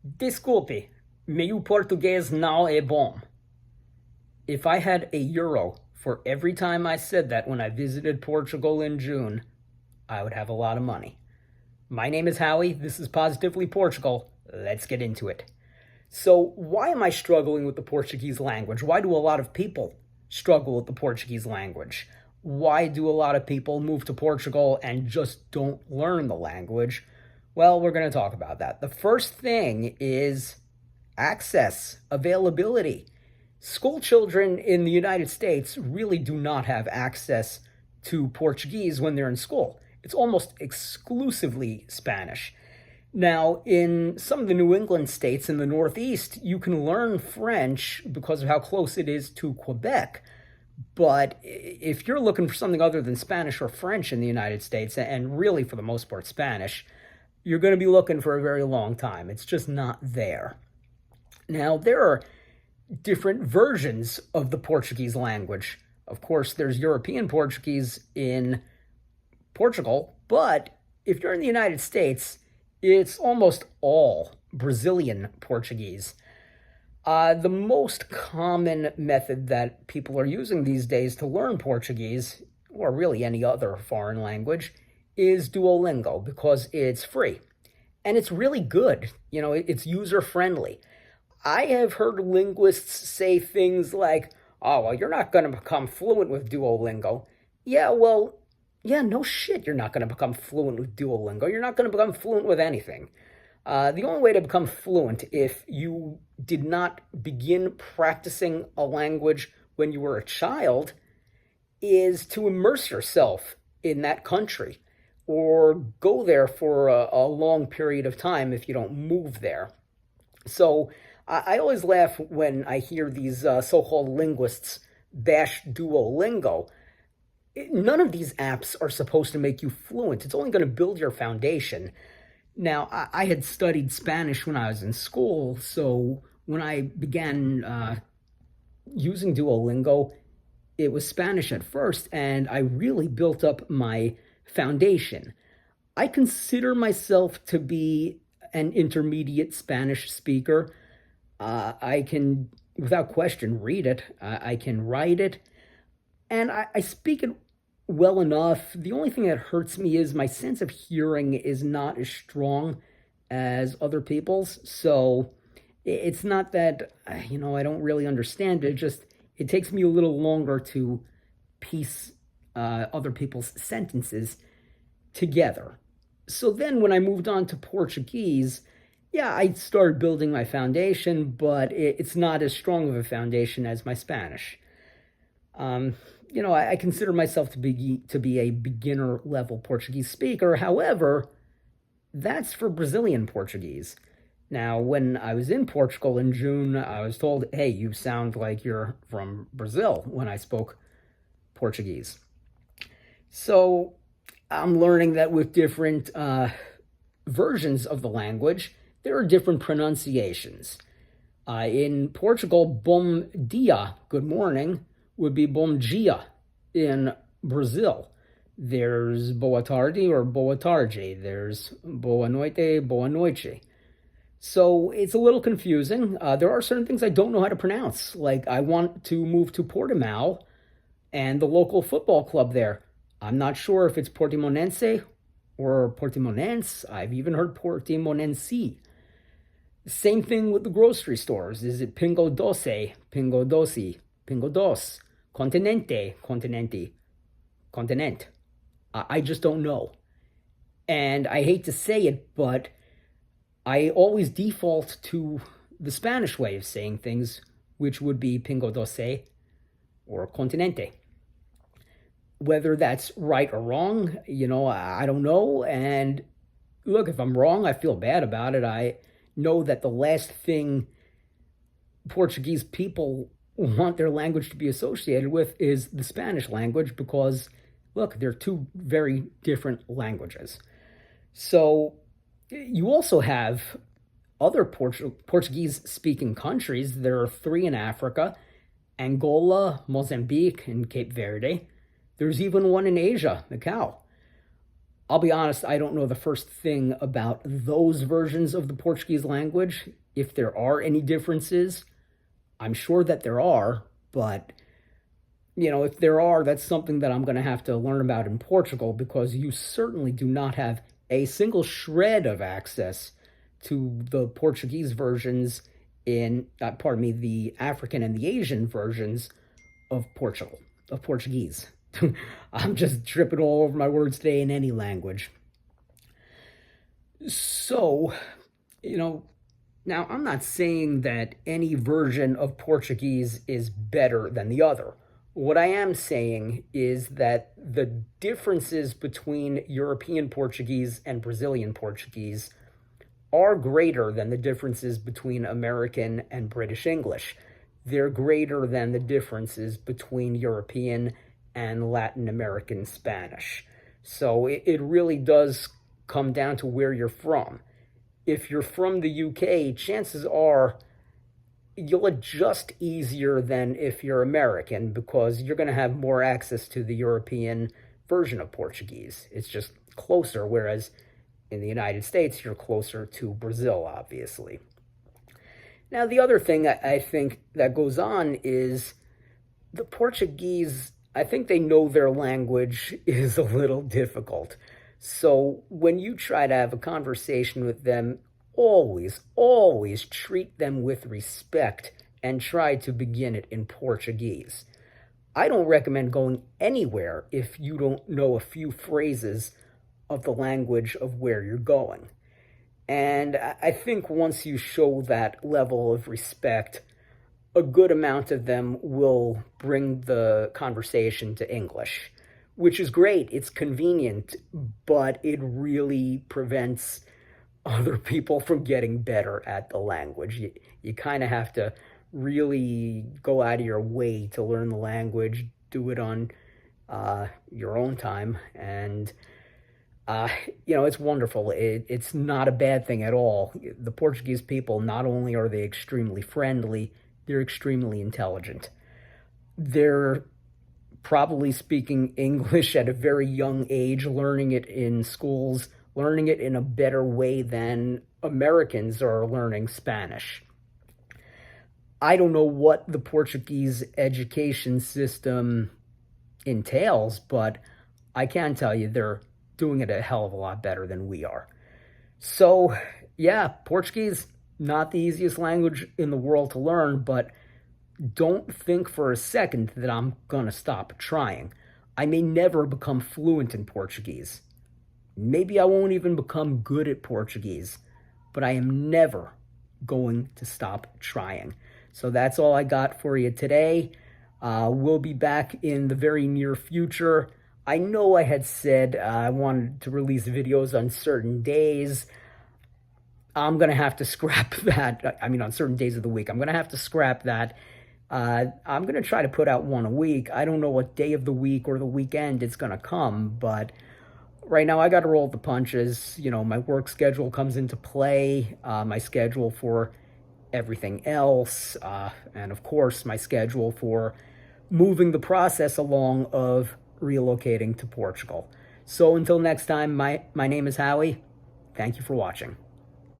Desculpe, meu português não é bom. If I had a euro for every time I said that when I visited Portugal in June, I would have a lot of money. My name is Howie. This is Positively Portugal. Let's get into it. So, why am I struggling with the Portuguese language? Why do a lot of people struggle with the Portuguese language? Why do a lot of people move to Portugal and just don't learn the language? Well, we're going to talk about that. The first thing is access, availability. School children in the United States really do not have access to Portuguese when they're in school. It's almost exclusively Spanish. Now, in some of the New England states in the Northeast, you can learn French because of how close it is to Quebec. But if you're looking for something other than Spanish or French in the United States, and really for the most part Spanish, you're going to be looking for a very long time. It's just not there. Now, there are different versions of the Portuguese language. Of course, there's European Portuguese in Portugal, but if you're in the United States, it's almost all Brazilian Portuguese. The most common method that people are using these days to learn Portuguese, or really any other foreign language, is Duolingo because it's free. And it's really good. It's user friendly. I have heard linguists say things like, oh, well, you're not going to become fluent with Duolingo. Yeah, no shit, you're not going to become fluent with Duolingo. You're not going to become fluent with anything. The only way to become fluent if you did not begin practicing a language when you were a child is to immerse yourself in that country or go there for a long period of time if you don't move there. So I always laugh when I hear these so-called linguists bash Duolingo. None of these apps are supposed to make you fluent. It's only going to build your foundation. Now, I had studied Spanish when I was in school, so when I began using Duolingo, it was Spanish at first, and I really built up my foundation. I consider myself to be an intermediate Spanish speaker. I can, without question, read it. I can write it, and I speak it well enough. The only thing that hurts me is my sense of hearing is not as strong as other people's. So it's not that, I don't really understand it. Just, it takes me a little longer to piece other people's sentences together. So then when I moved on to Portuguese, yeah, I started building my foundation, but it's not as strong of a foundation as my Spanish. I consider myself to be a beginner level Portuguese speaker. However, that's for Brazilian Portuguese. Now, when I was in Portugal in June, I was told, hey, you sound like you're from Brazil when I spoke Portuguese. So I'm learning that with different versions of the language, there are different pronunciations. In Portugal, bom dia, good morning, would be bom dia. In Brazil, there's boa tarde or boa tarde. There's boa noite, boa noite. So it's a little confusing. There are certain things I don't know how to pronounce. Like I want to move to Portimao and the local football club there. I'm not sure if it's Portimonense or Portimonense. I've even heard Portimonense. Same thing with the grocery stores. Is it Pingo Doce, Pingo Doce, Pingo Dos, Continente, Continente, Continent? I just don't know. And I hate to say it, but I always default to the Spanish way of saying things, which would be Pingo Doce or Continente. Whether that's right or wrong, I don't know. And look, if I'm wrong, I feel bad about it. I know that the last thing Portuguese people want their language to be associated with is the Spanish language because, look, they're two very different languages. So you also have other Portuguese-speaking countries. There are 3 in Africa, Angola, Mozambique, and Cape Verde. There's even one in Asia, Macau. I'll be honest, I don't know the first thing about those versions of the Portuguese language. If there are any differences, I'm sure that there are, but if there are, that's something that I'm going to have to learn about in Portugal, because you certainly do not have a single shred of access to the Portuguese versions pardon me, the African and the Asian versions of Portuguese. I'm just tripping all over my words today in any language. So, now I'm not saying that any version of Portuguese is better than the other. What I am saying is that the differences between European Portuguese and Brazilian Portuguese are greater than the differences between American and British English. They're greater than the differences between European and Latin American Spanish. So it really does come down to where you're from. If you're from the UK, chances are you'll adjust easier than if you're American, because you're going to have more access to the European version of Portuguese. It's just closer, whereas in the United States, you're closer to Brazil, obviously. Now, the other thing I think that goes on is the Portuguese, I think they know their language is a little difficult. So when you try to have a conversation with them, always treat them with respect and try to begin it in Portuguese. I don't recommend going anywhere if you don't know a few phrases of the language of where you're going. And I think once you show that level of respect, a good amount of them will bring the conversation to English, which is great. It's convenient, but it really prevents other people from getting better at the language. You kind of have to really go out of your way to learn the language, do it on your own time, and it's wonderful. It's not a bad thing at all. The Portuguese people, not only are they extremely friendly, they're extremely intelligent. They're probably speaking English at a very young age, learning it in schools, learning it in a better way than Americans are learning Spanish. I don't know what the Portuguese education system entails, but I can tell you they're doing it a hell of a lot better than we are. So, yeah, Portuguese, not the easiest language in the world to learn, but don't think for a second that I'm going to stop trying. I may never become fluent in Portuguese. Maybe I won't even become good at Portuguese, but I am never going to stop trying. So that's all I got for you today. We'll be back in the very near future. I know I had said I wanted to release videos on certain days. I'm going to have to scrap that. I mean, on certain days of the week. I'm going to have to scrap that. I'm going to try to put out one a week. I don't know what day of the week or the weekend it's going to come, but right now I got to roll the punches. My work schedule comes into play, my schedule for everything else, and of course my schedule for moving the process along of relocating to Portugal. So until next time, my name is Howie. Thank you for watching.